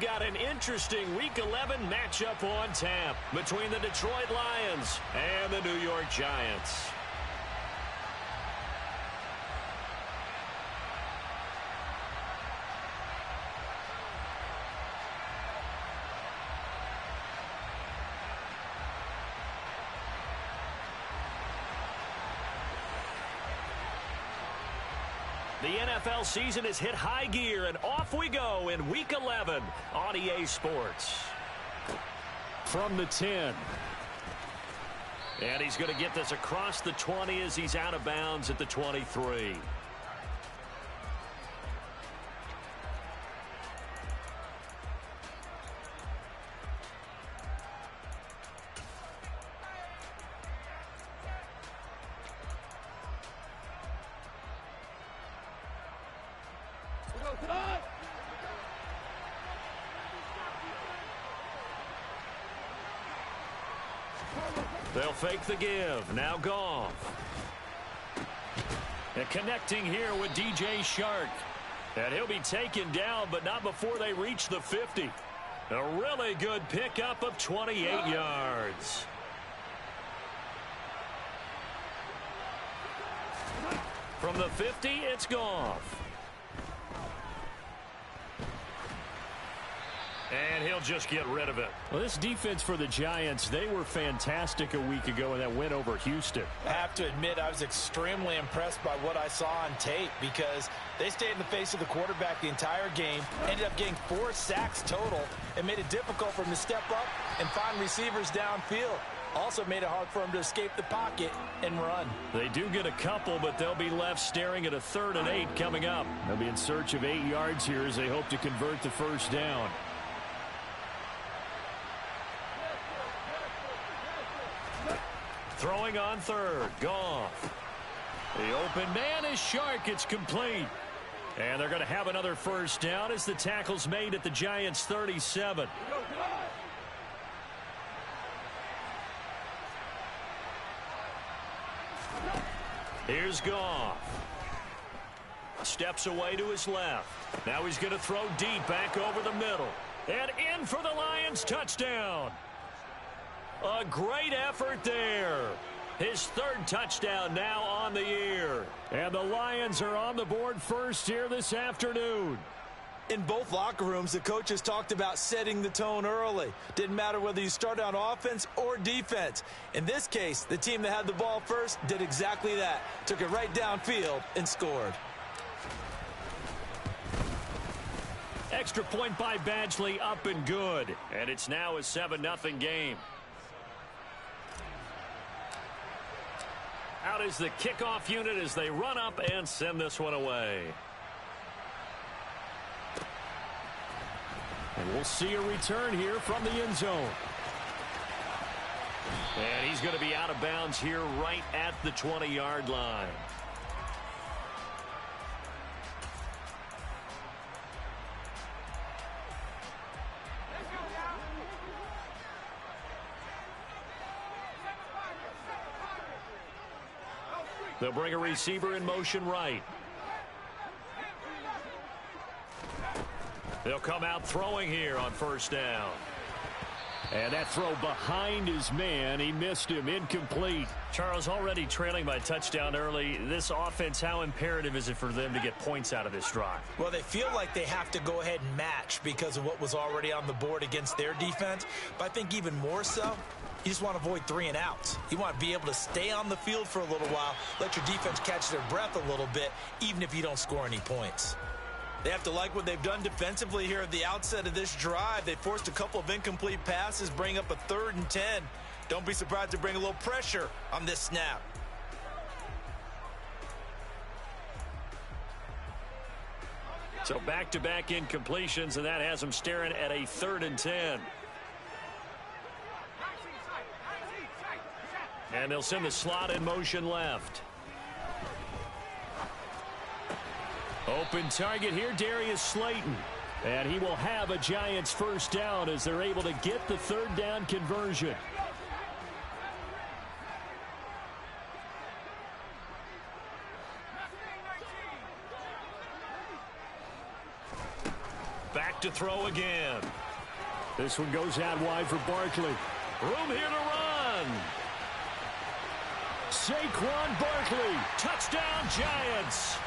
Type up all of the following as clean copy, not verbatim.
got an interesting Week 11 matchup on tap between the Detroit Lions and the New York Giants. The NFL season has hit high gear, and off we go in Week 11 on EA Sports. From the 10. And he's going to get this across the 20 as he's out of bounds at the 23. They'll fake the give. Now Goff. And connecting here with DJ Chark. And he'll be taken down, but not before they reach the 50. A really good pickup of 28 yards. From the 50, it's Goff. And he'll just get rid of it. Well, this defense for the Giants, they were fantastic a week ago in that win over Houston. I have to admit, I was extremely impressed by what I saw on tape because they stayed in the face of the quarterback the entire game, ended up getting 4 sacks total, and made it difficult for him to step up and find receivers downfield. Also made it hard for him to escape the pocket and run. They do get a couple, but they'll be left staring at a 3rd and 8 coming up. They'll be in search of 8 yards here as they hope to convert the first down. Throwing on 3rd, Goff. The open man is Chark. It's complete. And they're going to have another first down as the tackle's made at the Giants' 37. Here's Goff. Steps away to his left. Now he's going to throw deep back over the middle. And in for the Lions touchdown. A great effort there. His 3rd touchdown now on the year. And the Lions are on the board first here this afternoon. In both locker rooms, the coaches talked about setting the tone early. Didn't matter whether you start on offense or defense. In this case, the team that had the ball first did exactly that. Took it right downfield and scored. Extra point by Badgley, up and good. And it's now a 7-0 game. Out is the kickoff unit as they run up and send this one away. And we'll see a return here from the end zone. And he's going to be out of bounds here right at the 20-yard line. They'll bring a receiver in motion right. They'll come out throwing here on first down. And that throw behind his man. He missed him. Incomplete. Charles, already trailing by touchdown early. This offense, how imperative is it for them to get points out of this drive? Well, they feel like they have to go ahead and match because of what was already on the board against their defense. But I think even more so, you just want to avoid 3 and outs. You want to be able to stay on the field for a little while, let your defense catch their breath a little bit, even if you don't score any points. They have to like what they've done defensively here at the outset of this drive. They forced a couple of incomplete passes, bring up a 3rd and 10. Don't be surprised to bring a little pressure on this snap. So back-to-back incompletions, and that has them staring at a 3rd and 10. And they'll send the slot in motion left. Open target here, Darius Slayton. And he will have a Giants first down as they're able to get the 3rd down conversion. Back to throw again. This one goes out wide for Barkley. Room here to run. Saquon Barkley. Touchdown, Giants.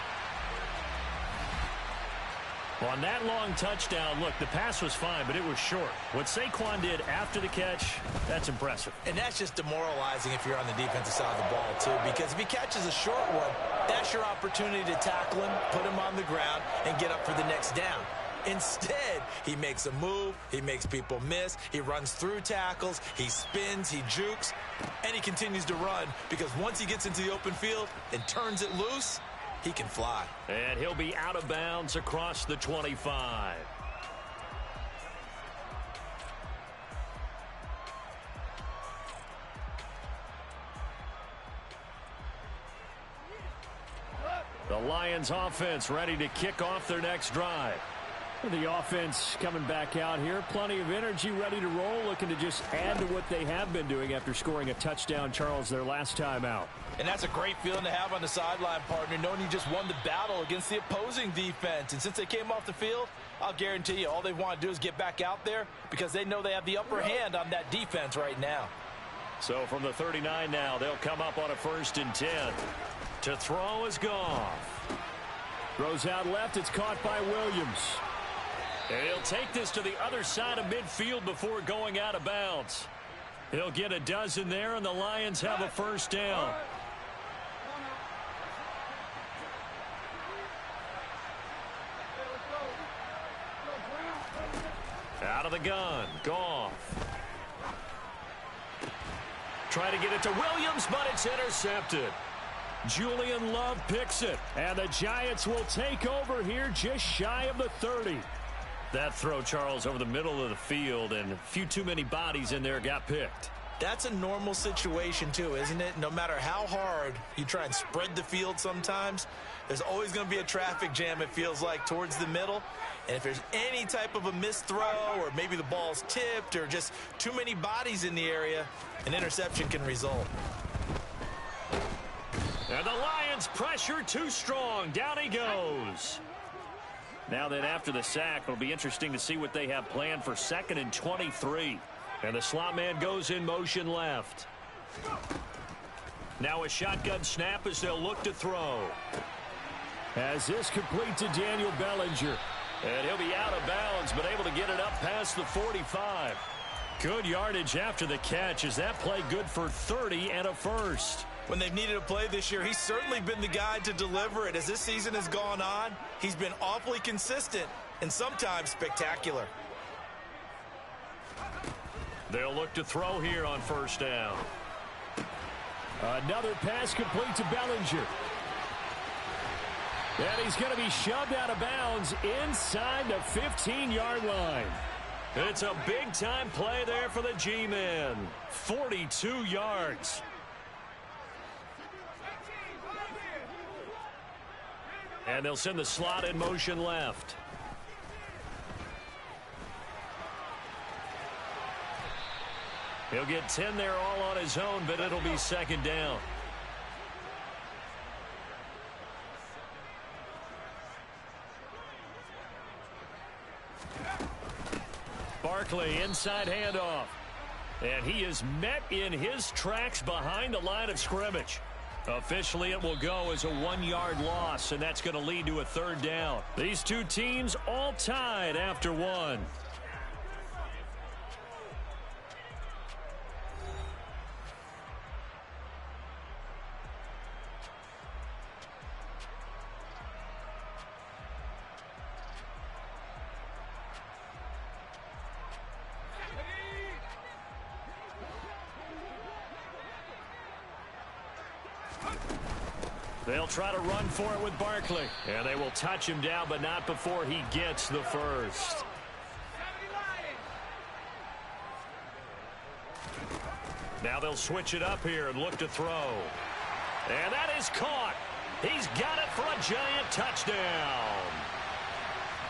On that long touchdown, look, the pass was fine, but it was short. What Saquon did after the catch, that's impressive. And that's just demoralizing if you're on the defensive side of the ball, too, because if he catches a short one, that's your opportunity to tackle him, put him on the ground, and get up for the next down. Instead, he makes a move, he makes people miss, he runs through tackles, he spins, he jukes, and he continues to run because once he gets into the open field and turns it loose, he can fly. And he'll be out of bounds across the 25. The Lions offense ready to kick off their next drive. The offense coming back out here. Plenty of energy, ready to roll, looking to just add to what they have been doing after scoring a touchdown, Charles, their last time out. And that's a great feeling to have on the sideline, partner, knowing you just won the battle against the opposing defense. And since they came off the field, I'll guarantee you all they want to do is get back out there because they know they have the upper hand on that defense right now. So from the 39 now, they'll come up on a 1st and 10. To throw is Goff. Throws out left. It's caught by Williams. And he'll take this to the other side of midfield before going out of bounds. He'll get a dozen there, and the Lions have a 1st down. Out of the gun, Goff. Try to get it to Williams, but it's intercepted. Julian Love picks it, and the Giants will take over here just shy of the 30. That throw, Charles, over the middle of the field, and a few too many bodies in there got picked. That's a normal situation, too, isn't it? No matter how hard you try and spread the field sometimes, there's always going to be a traffic jam, it feels like, towards the middle. And if there's any type of a missed throw or maybe the ball's tipped or just too many bodies in the area, an interception can result. And the Lions pressure too strong. Down he goes. Now then, after the sack, it'll be interesting to see what they have planned for 2nd and 23. And the slot man goes in motion left. Now a shotgun snap as they'll look to throw. As this complete to Daniel Bellinger. And he'll be out of bounds, but able to get it up past the 45. Good yardage after the catch. Is that play good for 30 and a 1st? When they've needed a play this year, he's certainly been the guy to deliver it. As this season has gone on, he's been awfully consistent and sometimes spectacular. They'll look to throw here on 1st down. Another pass complete to Bellinger. And he's going to be shoved out of bounds inside the 15-yard line. It's a big-time play there for the G-men. 42 yards. And they'll send the slot in motion left. He'll get 10 there all on his own, but it'll be 2nd down. Barkley, inside handoff. And he is met in his tracks behind the line of scrimmage. Officially, it will go as a 1-yard loss, and that's going to lead to a 3rd down. These two teams all tied after 1. They'll try to run for it with Barkley. And they will touch him down, but not before he gets the 1st. Now they'll switch it up here and look to throw. And that is caught. He's got it for a Giant touchdown.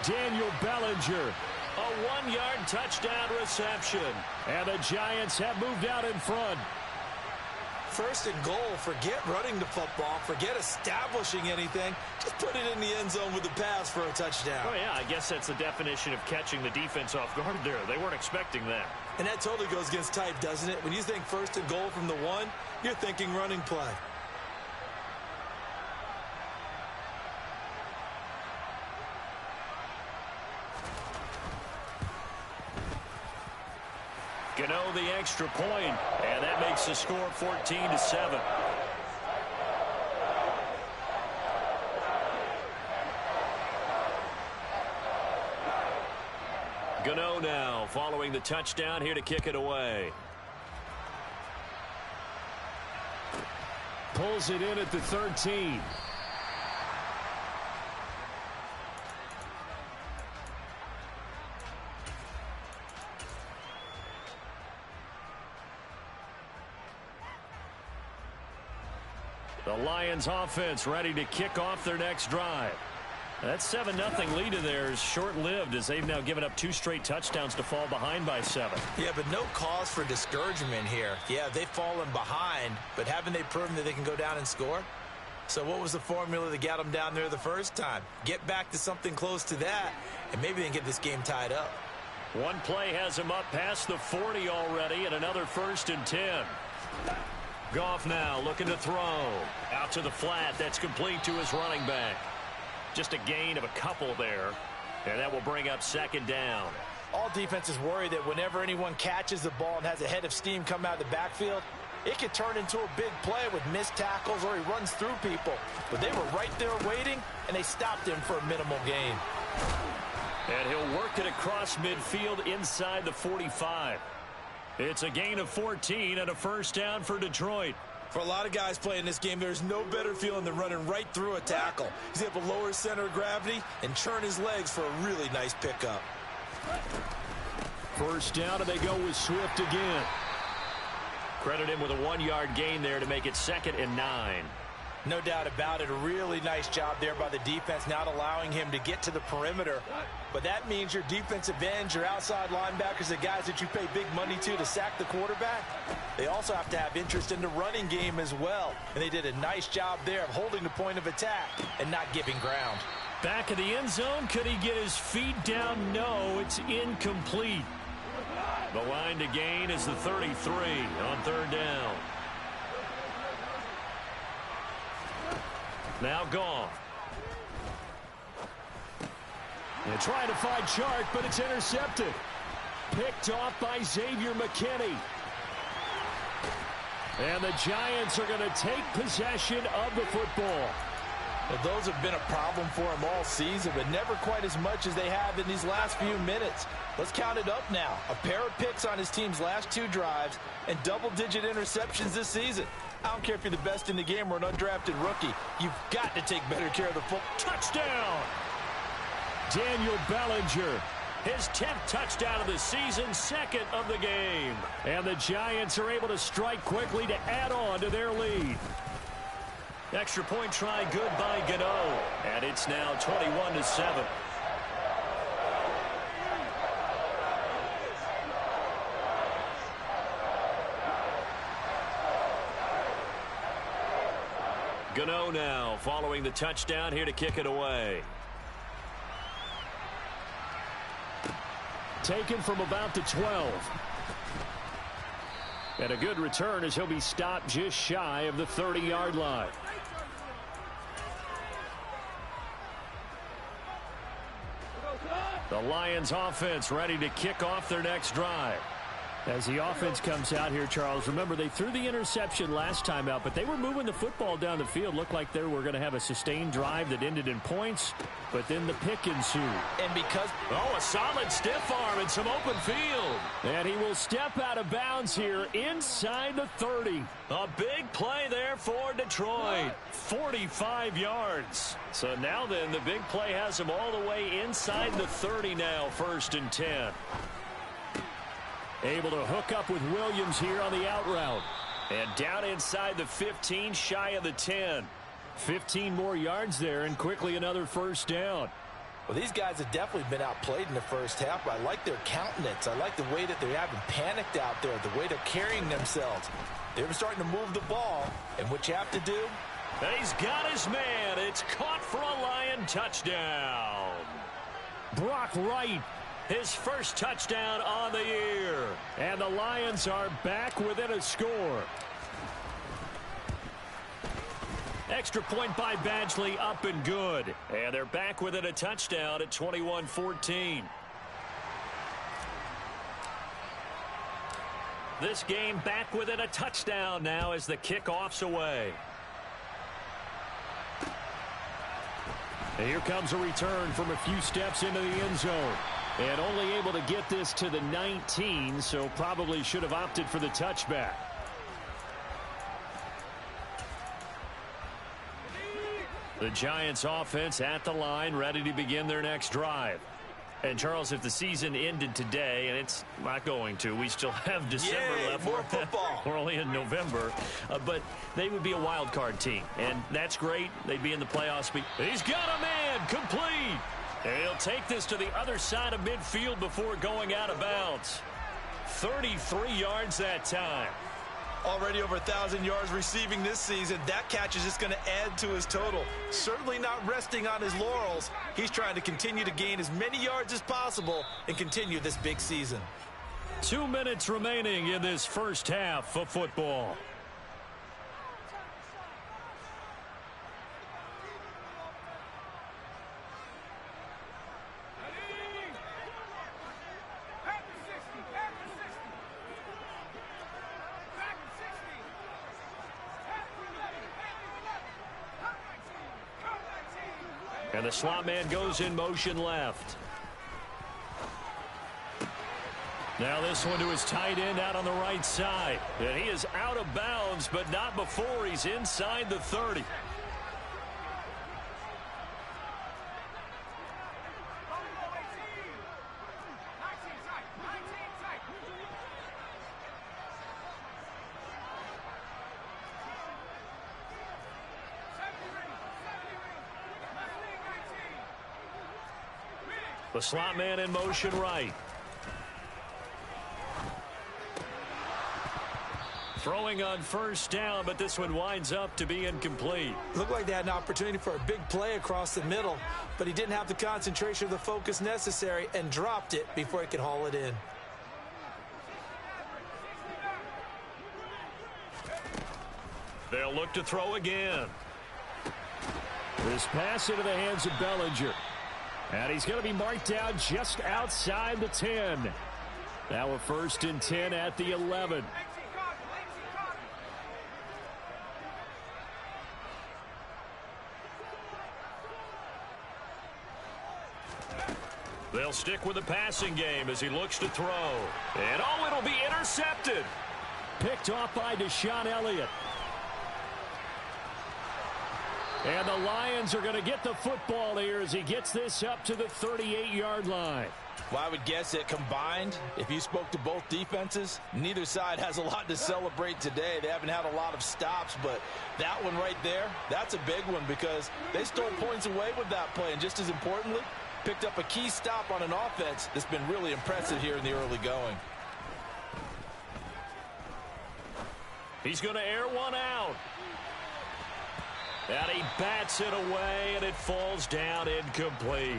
Daniel Bellinger. A 1-yard touchdown reception. And the Giants have moved out in front. First and goal, forget running the football, forget establishing anything. Just put it in the end zone with the pass for a touchdown. Oh, yeah, I guess that's the definition of catching the defense off guard there. They weren't expecting that. And that totally goes against type, doesn't it? When you think first and goal from the 1, you're thinking running play. Gano the extra point, and that makes the score 14-7. Gano now following the touchdown here to kick it away. Pulls it in at the 13. The Lions offense ready to kick off their next drive. That 7-0 lead of theirs is short-lived as they've now given up 2 straight touchdowns to fall behind by 7. Yeah, but no cause for discouragement here. Yeah, they've fallen behind, but haven't they proven that they can go down and score? So what was the formula that got them down there the first time? Get back to something close to that, and maybe they can get this game tied up. One play has him up past the 40 already, and another 1st and 10. Goff now looking to throw. Out to the flat. That's complete to his running back. Just a gain of a couple there. And that will bring up 2nd down. All defenses worry that whenever anyone catches the ball and has a head of steam come out of the backfield, it could turn into a big play with missed tackles or he runs through people. But they were right there waiting, and they stopped him for a minimal gain. And he'll work it across midfield inside the 45. It's a gain of 14 and a 1st down for Detroit. For a lot of guys playing this game, there's no better feeling than running right through a tackle. He's able to lower his center of gravity and churn his legs for a really nice pickup. 1st down, and they go with Swift again. Credit him with a 1-yard gain there to make it 2nd and 9. No doubt about it. A really nice job there by the defense, not allowing him to get to the perimeter. But that means your defensive ends, your outside linebackers, the guys that you pay big money to sack the quarterback, they also have to have interest in the running game as well. And they did a nice job there of holding the point of attack and not giving ground. Back of the end zone. Could he get his feet down? No, it's incomplete. The line to gain is the 33 on 3rd down. Now Goff. They're trying to find Chark, but it's intercepted. Picked off by Xavier McKinney. And the Giants are going to take possession of the football. Well, those have been a problem for him all season, but never quite as much as they have in these last few minutes. Let's count it up now. A pair of picks on his team's last 2 drives and double-digit interceptions this season. I don't care if you're the best in the game or an undrafted rookie. You've got to take better care of the football. Touchdown! Daniel Bellinger. His 10th touchdown of the season, 2nd of the game. And the Giants are able to strike quickly to add on to their lead. Extra point try good by Gano. And it's now 21-7. Gano now following the touchdown here to kick it away. Taken from about the 12. And a good return as he'll be stopped just shy of the 30-yard line. The Lions offense ready to kick off their next drive. As the offense comes out here, Charles, remember they threw the interception last time out, but they were moving the football down the field. Looked like they were going to have a sustained drive that ended in points, but then the pick ensued. And because... Oh, a solid stiff arm and some open field. And he will step out of bounds here inside the 30. A big play there for Detroit. 45 yards. So now then, the big play has him all the way inside the 30 now, 1st and 10. Able to hook up with Williams here on the out route. And down inside the 15, shy of the 10. 15 more yards there, and quickly another 1st down. Well, these guys have definitely been outplayed in the first half, but I like their countenance. I like the way that they haven't panicked out there, the way they're carrying themselves. They're starting to move the ball, and what you have to do? And he's got his man. It's caught for a Lion touchdown. Brock Wright, his first touchdown on the year. And the Lions are back within a score. Extra point by Badgley, up and good. And they're back within a touchdown at 21-14. This game back within a touchdown now as the kickoff's away. And here comes a return from a few steps into the end zone. And only able to get this to the 19, so probably should have opted for the touchback. The Giants offense at the line, ready to begin their next drive. And, Charles, if the season ended today, and it's not going to, we still have December left. More football. We're only in November. But they would be a wild card team, and that's great. They'd be in the playoffs. He's got a man complete. And he'll take this to the other side of midfield before going out of bounds. 33 yards that time. Already over 1,000 yards receiving this season. That catch is just going to add to his total. Certainly not resting on his laurels. He's trying to continue to gain as many yards as possible and continue this big season. 2 minutes remaining in this first half of football. And the slot man goes in motion left. Now this one to his tight end out on the right side. And he is out of bounds, but not before he's inside the 30. The slot man in motion right. Throwing on first down, but this one winds up to be incomplete. Looked like they had an opportunity for a big play across the middle, but he didn't have the concentration or the focus necessary and dropped it before he could haul it in. They'll look to throw again. This pass into the hands of Bellinger. And he's going to be marked down just outside the 10. Now a 1st and 10 at the 11. They'll stick with the passing game as he looks to throw. And oh, it'll be intercepted. Picked off by Deshaun Elliott. And the Lions are going to get the football here as he gets this up to the 38-yard line. Well, I would guess that combined, if you spoke to both defenses, neither side has a lot to celebrate today. They haven't had a lot of stops, but that one right there, that's a big one because they stole points away with that play. And just as importantly, picked up a key stop on an offense that's been really impressive here in the early going. He's going to air one out. And he bats it away, and it falls down incomplete.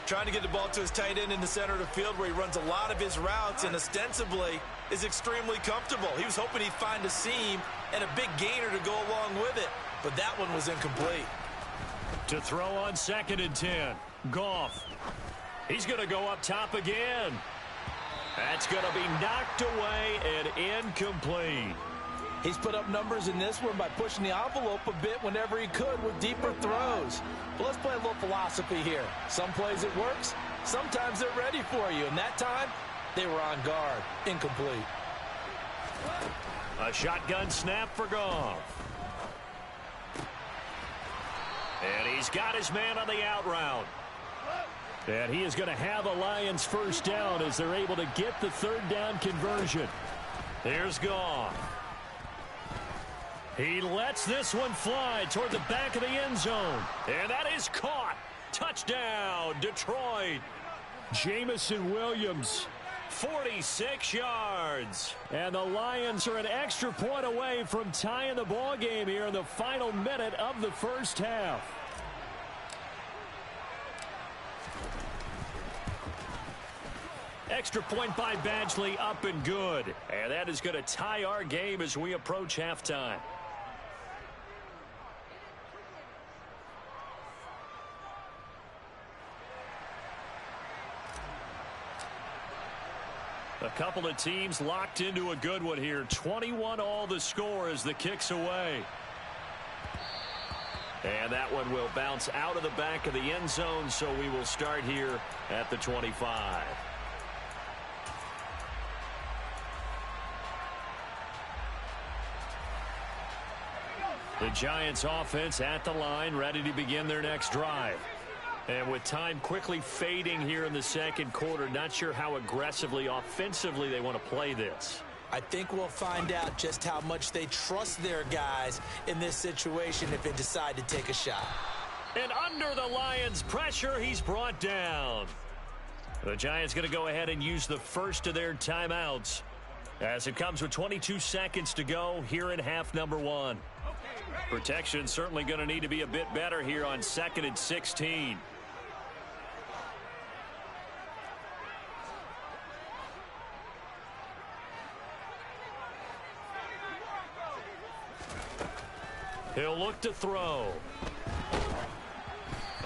Trying to get the ball to his tight end in the center of the field where he runs a lot of his routes and ostensibly is extremely comfortable. He was hoping he'd find a seam and a big gainer to go along with it, but that one was incomplete. To throw on 2nd and 10, Goff. He's going to go up top again. That's going to be knocked away and incomplete. He's put up numbers in this one by pushing the envelope a bit whenever he could with deeper throws. But let's play a little philosophy here. Some plays it works, sometimes they're ready for you. And that time, they were on guard. Incomplete. A shotgun snap for Goff. And he's got his man on the out route. And he is going to have a Lions first down as they're able to get the 3rd down conversion. Here's Goff. He lets this one fly toward the back of the end zone. And that is caught. Touchdown, Detroit. Jamison Williams. 46 yards. And the Lions are an extra point away from tying the ball game here in the final minute of the first half. Extra point by Badgley, up and good. And that is going to tie our game as we approach halftime. A couple of teams locked into a good one here. 21 all the score as the kick's away. And that one will bounce out of the back of the end zone, so we will start here at the 25. The Giants offense at the line, ready to begin their next drive. And with time quickly fading here in the second quarter, not sure how aggressively, offensively they want to play this. I think we'll find out just how much they trust their guys in this situation if they decide to take a shot. And under the Lions' pressure, he's brought down. The Giants going to go ahead and use the first of their timeouts as it comes with 22 seconds to go here in half number one. Protection certainly going to need to be a bit better here on 2nd and 16. He'll look to throw.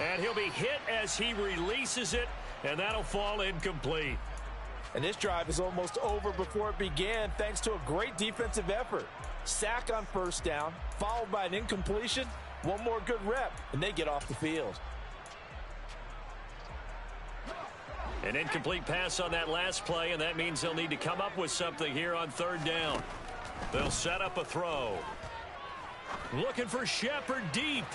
And he'll be hit as he releases it, and that'll fall incomplete. And this drive is almost over before it began thanks to a great defensive effort. Sack on first down, followed by an incompletion. One more good rep, and they get off the field. An incomplete pass on that last play, and that means they'll need to come up with something here on 3rd down. They'll set up a throw. Looking for Shepard deep.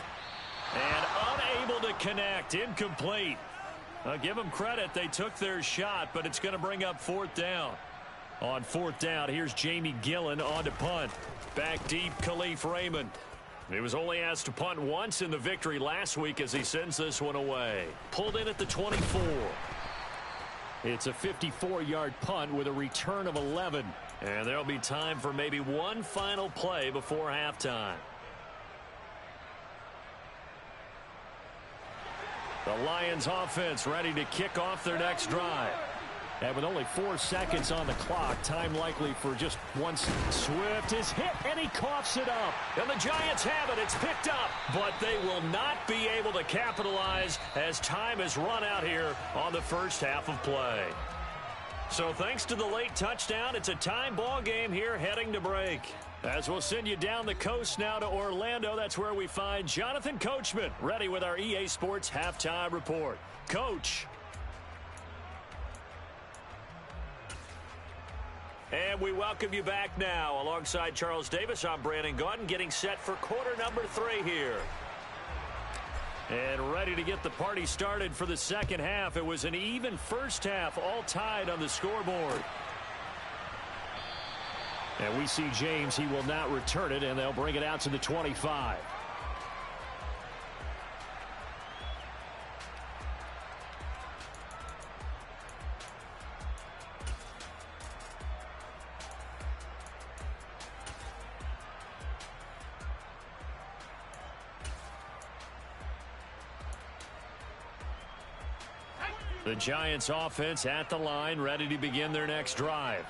And unable to connect. Incomplete. I'll give them credit. They took their shot, but it's going to bring up 4th down. On 4th down, here's Jamie Gillen on to punt. Back deep, Khalif Raymond. He was only asked to punt once in the victory last week as he sends this one away. Pulled in at the 24. It's a 54-yard punt with a return of 11. And there'll be time for maybe one final play before halftime. The Lions offense ready to kick off their next drive. And with only 4 seconds on the clock, time likely for just one. Swift is hit, and he coughs it up. And the Giants have it. It's picked up. But they will not be able to capitalize as time has run out here on the first half of play. So thanks to the late touchdown, it's a time ball game here heading to break. As we'll send you down the coast now to Orlando, that's where we find Jonathan Coachman ready with our EA Sports Halftime Report. Coach. And we welcome you back now. Alongside Charles Davis, I'm Brandon Gaudin, getting set for quarter number 3 here. And ready to get the party started for the second half. It was an even first half, all tied on the scoreboard. And we see James. He will not return it, and they'll bring it out to the 25. The Giants offense at the line, ready to begin their next drive.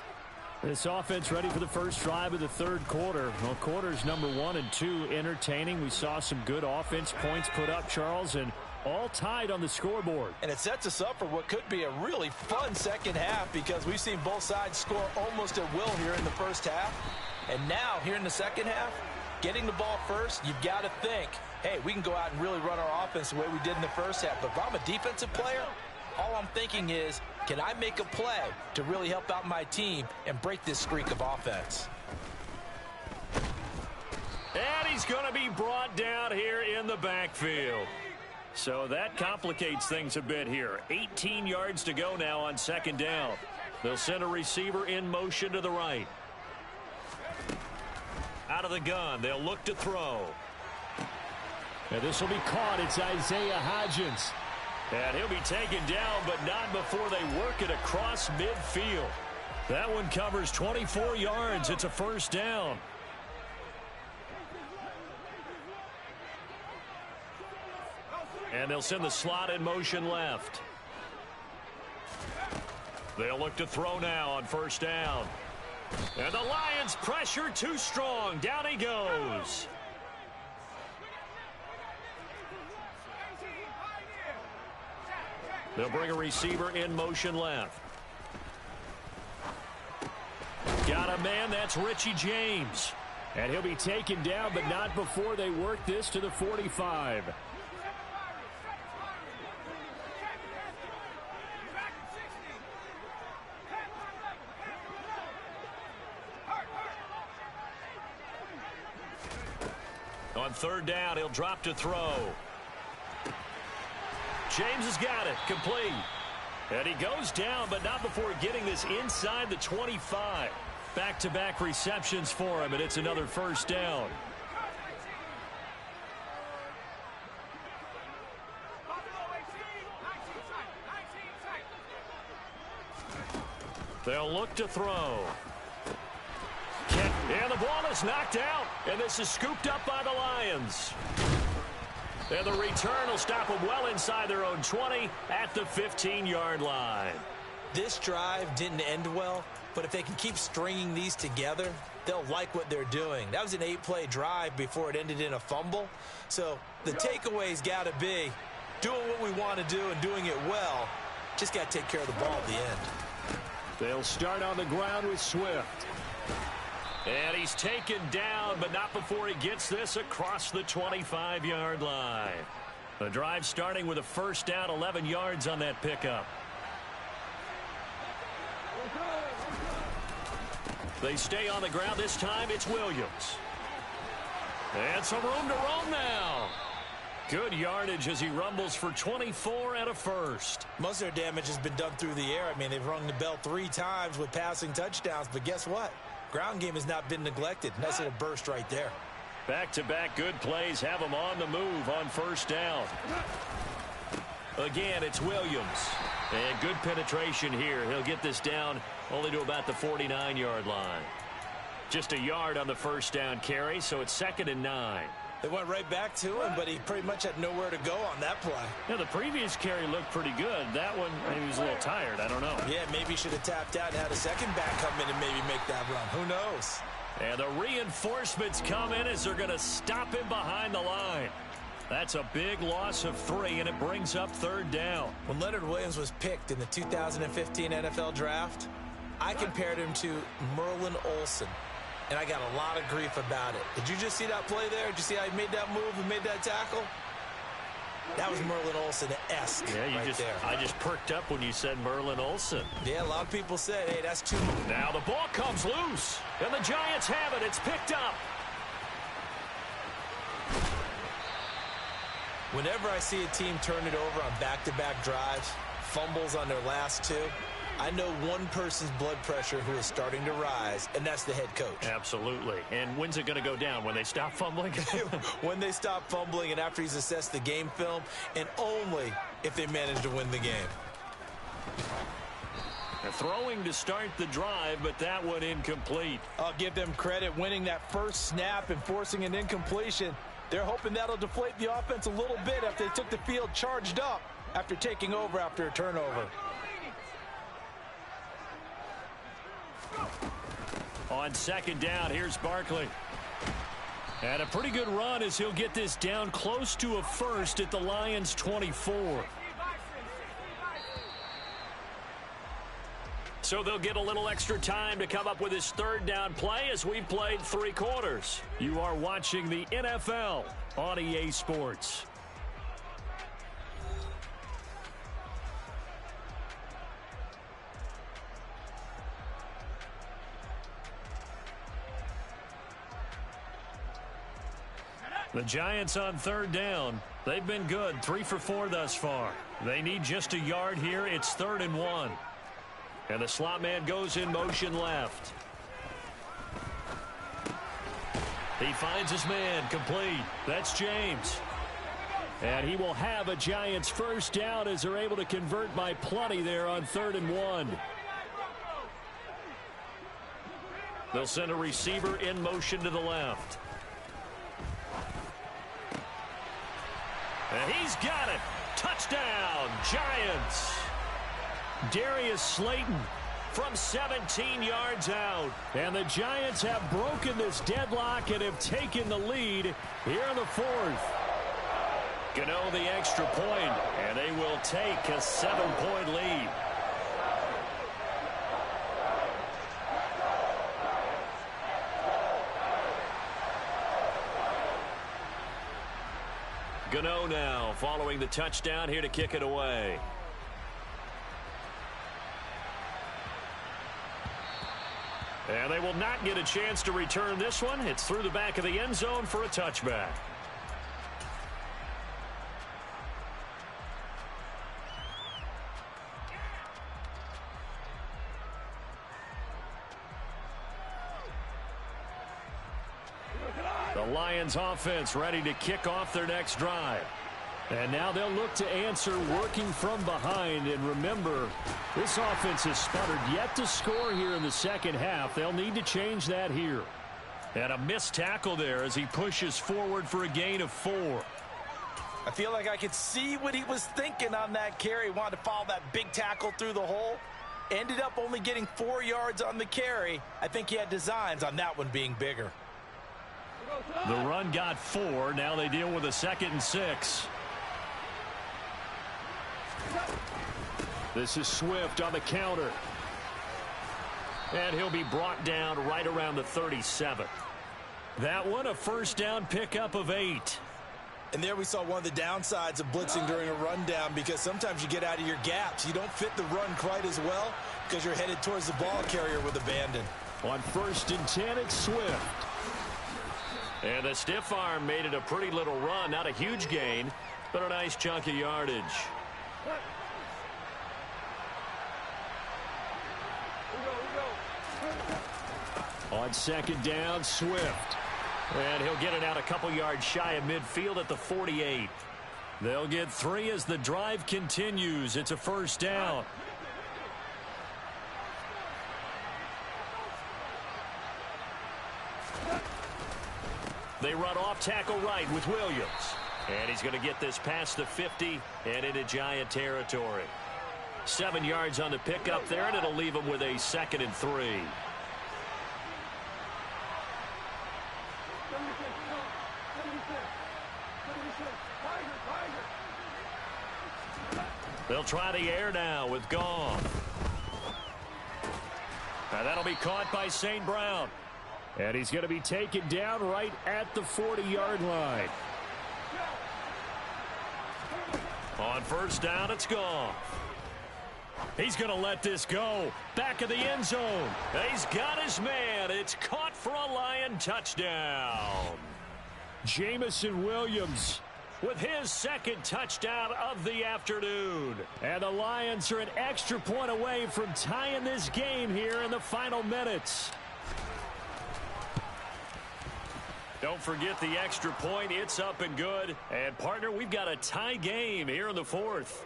This offense ready for the first drive of the third quarter. Well, quarters number 1 and 2 entertaining. We saw some good offense points put up, Charles, and all tied on the scoreboard. And it sets us up for what could be a really fun second half because we've seen both sides score almost at will here in the first half. And now, here in the second half, getting the ball first, you've got to think, hey, we can go out and really run our offense the way we did in the first half. But if I'm a defensive player, all I'm thinking is, can I make a play to really help out my team and break this streak of offense? And he's going to be brought down here in the backfield. So that complicates things a bit here. 18 yards to go now on second down. They'll send a receiver in motion to the right. Out of the gun, they'll look to throw. And this will be caught. It's Isaiah Hodgins. And he'll be taken down, but not before they work it across midfield. That one covers 24 yards. It's a first down. And they'll send the slot in motion left. They'll look to throw now on first down. And the Lions pressure too strong. Down he goes. They'll bring a receiver in motion left. Got a man, that's Richie James. And he'll be taken down, but not before they work this to the 45. On third down, he'll drop to throw. James has got it, complete. And he goes down, but not before getting this inside the 25. Back-to-back receptions for him, and it's another first down. They'll look to throw. And the ball is knocked out, and this is scooped up by the Lions. And the return will stop them well inside their own 20 at the 15-yard line. This drive didn't end well, but if they can keep stringing these together, they'll like what they're doing. That was an 8-play drive before it ended in a fumble. So the takeaway's got to be doing what we want to do and doing it well. Just got to take care of the ball at the end. They'll start on the ground with Swift. And he's taken down, but not before he gets this across the 25-yard line. The drive starting with a first down, 11 yards on that pickup. They stay on the ground. This time it's Williams. And some room to roam now. Good yardage as he rumbles for 24 and a first. Most of their damage has been done through the air. I mean, they've rung the bell 3 times with passing touchdowns, but guess what? Ground game has not been neglected. Nice little burst right there. Back-to-back good plays have him on the move on first down. Again, it's Williams. And good penetration here. He'll get this down only to about the 49-yard line. Just a yard on the first down carry, so it's 2nd and 9. They went right back to him, but he pretty much had nowhere to go on that play. Yeah, the previous carry looked pretty good. That one, maybe he was a little tired. I don't know. Yeah, maybe he should have tapped out and had a second back come in and maybe make that run. Who knows? And the reinforcements come in as they're going to stop him behind the line. That's a big loss of 3, and it brings up 3rd down. When Leonard Williams was picked in the 2015 NFL Draft, I compared him to Merlin Olsen. And I got a lot of grief about it. Did you just see that play there? Did you see how he made that move and made that tackle? That was Merlin Olsen-esque there. I just perked up when you said Merlin Olsen. Yeah, a lot of people said, hey, that's too much. Now the ball comes loose, and the Giants have it. It's picked up. Whenever I see a team turn it over on back-to-back drives, fumbles on their last 2, I know one person's blood pressure who is starting to rise, and that's the head coach. Absolutely. And when's it going to go down? When they stop fumbling? When they stop fumbling and after he's assessed the game film, and only if they manage to win the game. They're throwing to start the drive, but that one incomplete. I'll give them credit winning that first snap and forcing an incompletion. They're hoping that'll deflate the offense a little bit after they took the field charged up after taking over after a turnover. On 2nd down, here's Barkley. And a pretty good run as he'll get this down close to a first at the Lions' 24. So they'll get a little extra time to come up with his 3rd down play as we've played 3 quarters. You are watching the NFL on EA Sports. The Giants on 3rd down. They've been good, 3 for 4 thus far. They need just a yard here. It's 3rd and 1. And the slot man goes in motion left. He finds his man, complete. That's James. And he will have a Giants first down as they're able to convert by plenty there on 3rd and 1. They'll send a receiver in motion to the left. And he's got it. Touchdown, Giants. Darius Slayton from 17 yards out. And the Giants have broken this deadlock and have taken the lead here in the 4th. Gano the extra point, and they will take a 7-point lead. Gano now following the touchdown here to kick it away. And they will not get a chance to return this one. It's through the back of the end zone for a touchback. The Lions offense ready to kick off their next drive. And now they'll look to answer working from behind. And remember, this offense has sputtered yet to score here in the second half. They'll need to change that here. And a missed tackle there as he pushes forward for a gain of 4. I feel like I could see what he was thinking on that carry. Wanted to follow that big tackle through the hole. Ended up only getting 4 yards on the carry. I think he had designs on that one being bigger. The run got 4. Now they deal with a 2nd and 6. This is Swift on the counter. And he'll be brought down right around the 37. That one a first down pickup of 8. And there we saw one of the downsides of blitzing during a rundown, because sometimes you get out of your gaps. You don't fit the run quite as well because you're headed towards the ball carrier with abandon. On 1st and 10, it's Swift. And the stiff arm made it a pretty little run. Not a huge gain, but a nice chunk of yardage. On 2nd down, Swift. And he'll get it out a couple yards shy of midfield at the 48. They'll get 3 as the drive continues. It's a first down. They run off tackle right with Williams. And he's going to get this past the 50 and into Giant territory. 7 yards on the pickup there, and it'll leave him with a 2nd and 3. They'll try the air now with Goff. Now that'll be caught by St. Brown. And he's going to be taken down right at the 40-yard line. On first down, it's Goff. He's going to let this go. Back of the end zone. He's got his man. It's caught for a Lion touchdown. Jamison Williams with his 2nd touchdown of the afternoon. And the Lions are an extra point away from tying this game here in the final minutes. Don't forget the extra point. It's up and good. And, partner, we've got a tie game here in the 4th.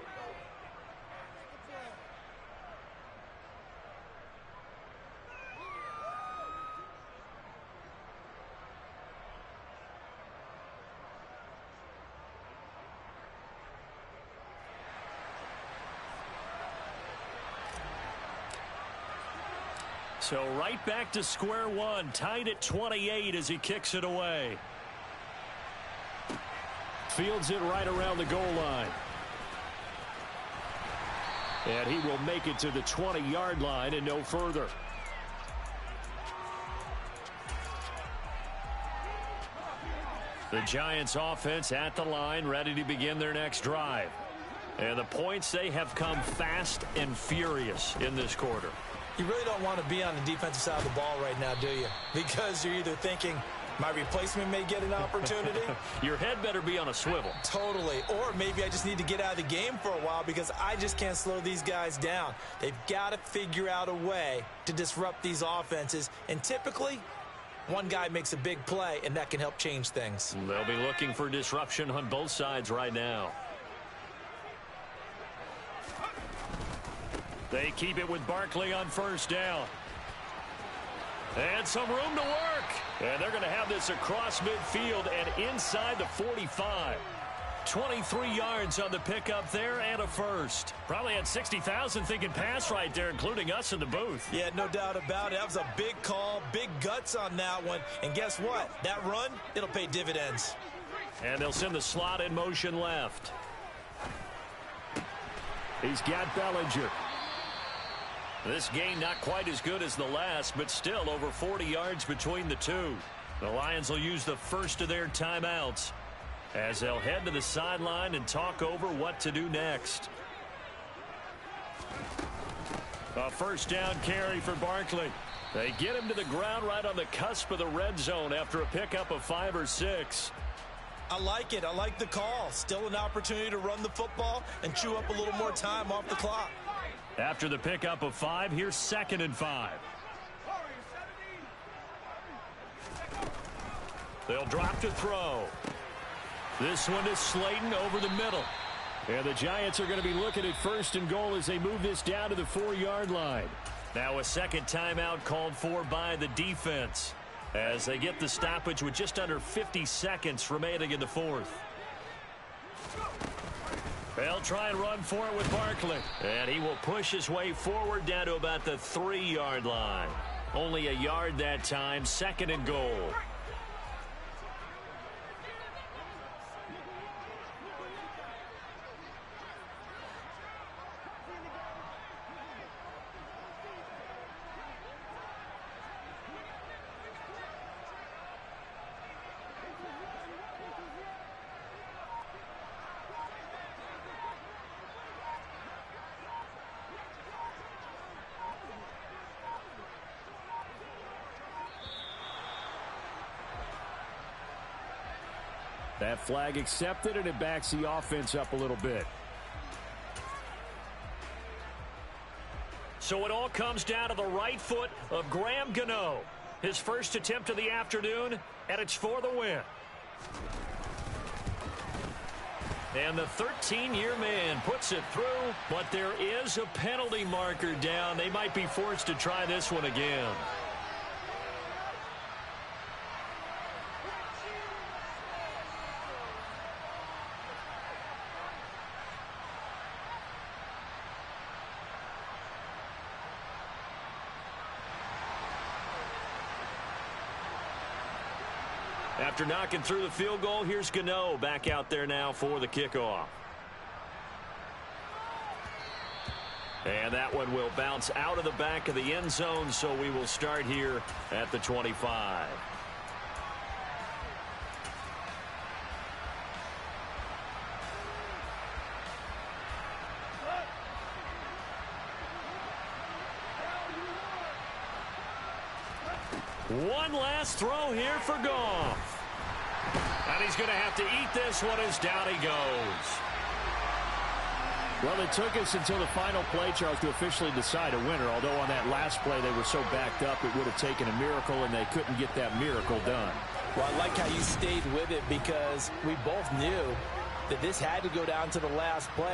So right back to square one, tied at 28 as he kicks it away. Fields it right around the goal line. And he will make it to the 20-yard line and no further. The Giants offense at the line, ready to begin their next drive. And the points, they have come fast and furious in this quarter. You really don't want to be on the defensive side of the ball right now, do you? Because you're either thinking, my replacement may get an opportunity. Your head better be on a swivel. Totally. Or maybe I just need to get out of the game for a while because I just can't slow these guys down. They've got to figure out a way to disrupt these offenses. And typically, One guy makes a big play, and that can help change things. They'll be looking for disruption on both sides right now. They keep it with Barkley on first down. And some room to work. And they're going to have this across midfield and inside the 45. 23 yards on the pickup there and a first. Probably had 60,000 thinking pass right there, including us in the booth. Yeah, no doubt about it. That was a big call, big guts on that one. And guess what? That run, it'll pay dividends. And they'll send the slot in motion left. He's got Bellinger. This game not quite as good as the last, but still over 40 yards between the two. The Lions will use the first of their timeouts as they'll head to the sideline and talk over what to do next. A first down carry for Barkley. They get him to the ground right on the cusp of the red zone after a pickup of 5 or 6. I like it. I like the call. Still an opportunity to run the football and chew up a little more time off the clock. After the pickup of 5, here's 2nd and 5. They'll drop to throw. This one is Slayton over the middle. And the Giants are going to be looking at 1st and goal as they move this down to the 4-yard line. Now a second timeout called for by the defense as they get the stoppage with just under 50 seconds remaining in the 4th. They'll try and run for it with Barkley. And he will push his way forward down to about the 3-yard line. Only a yard that time, 2nd and goal. That flag accepted, and it backs the offense up a little bit. So it all comes down to the right foot of Graham Gano. His first attempt of the afternoon, and it's for the win. And the 13-year man puts it through, but there is a penalty marker down. They might be forced to try this one again. After knocking through the field goal, here's Gano back out there now for the kickoff. And that one will bounce out of the back of the end zone, so we will start here at the 25. One last throw here for Goff. And he's going to have to eat this one as down he goes. Well, it took us until the final play, Charles, to officially decide a winner. Although on that last play they were so backed up, it would have taken a miracle, and they couldn't get that miracle done. Well, I like how you stayed with it because we both knew that this had to go down to the last play.